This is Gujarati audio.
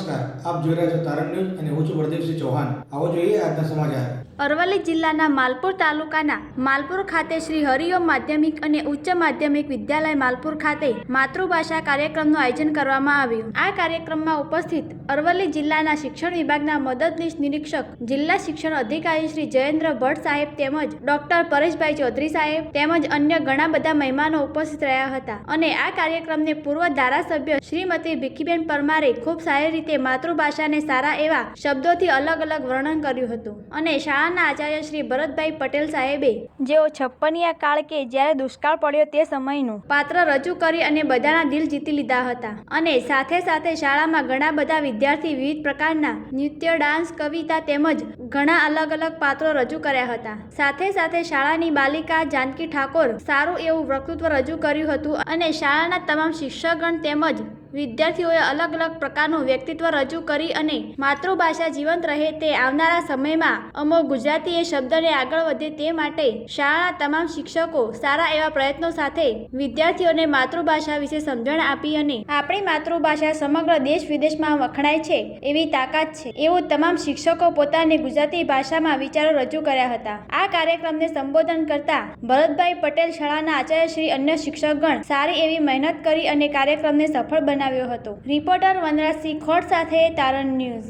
નમસ્કાર, આપ જોઈ રહ્યા છો તારણ ન્યૂઝ અને હું છું પ્રદીપસિંહ ચૌહાણ। આવો જોઈએ આજના સમાચાર। અરવલ્લી જિલ્લાના માલપુર તાલુકાના માલપુર ખાતે શ્રી હરિઓમ માધ્યમિક અને ઉચ્ચ માધ્યમિક વિદ્યાલય માલપુર ખાતે માતૃભાષા કાર્યક્રમનું આયોજન કરવામાં આવ્યું। આ કાર્યક્રમમાં ઉપસ્થિત અરવલ્લી જિલ્લાના શિક્ષણ વિભાગના મદદનીશ નિરીક્ષક જિલ્લા શિક્ષણ અધિકારી શ્રી જયેન્દ્ર ભટ્ટ સાહેબ તેમજ ડોક્ટર પરેશભાઈ ચૌધરી સાહેબ તેમજ અન્ય ઘણા બધા મહેમાનો ઉપસ્થિત રહ્યા હતા અને આ કાર્યક્રમને પૂર્વ ધારાસભ્ય શ્રીમતી ભીખીબેન પરમારે ખૂબ સારી રીતે માતૃભાષાને સારા એવા શબ્દોથી અલગ અલગ વર્ણન કર્યું હતું અને શાળાના આચાર્ય શ્રી ભરતભાઈ પટેલ સાહેબે જેઓ 56 કાળ કે જ્યારે દુષ્કાળ પડ્યો તે સમયનું પાત્ર રજૂ કરી અને બધાના દિલ જીતી લીધા હતા અને સાથે સાથે શાળામાં ઘણા બધા વિદ્યાર્થી વિવિધ પ્રકારના નૃત્ય, ડાન્સ, કવિતા તેમજ ઘણા અલગ અલગ પાત્રો રજૂ કર્યા હતા। સાથે સાથે શાળાની બાલિકા જાનકી ઠાકોર સારું એવું વક્તૃત્વ રજૂ કર્યું હતું અને શાળાના તમામ શિક્ષકગણ તેમજ વિદ્યાર્થીઓએ અલગ અલગ પ્રકારનું વ્યક્તિત્વ રજૂ કરી અને માતૃભાષા જીવંત રહે તે આવનારા સમયમાં અમો ગુજરાતી એ શબ્દને આગળ વધે તે માટે શાળાના તમામ શિક્ષકો સારા એવા પ્રયત્નો સાથે વિદ્યાર્થીઓને માતૃભાષા વિશે સમજણ આપી અને આપણી માતૃભાષા સમગ્ર દેશ વિદેશમાં વખણાય છે એવી તાકાત છે એવું તમામ શિક્ષકો પોતાની ગુજરાતી ભાષામાં વિચારો રજૂ કર્યા હતા। આ કાર્યક્રમને સંબોધન કરતા ભરતભાઈ પટેલ શાળાના આચાર્ય શ્રી અન્ય શિક્ષકગણ સારી એવી મહેનત કરી અને કાર્યક્રમને સફળ બનાવ્યો હતો। રિપોર્ટર વનરાજસિંહ ખોટ સાથે તારણ ન્યૂઝ।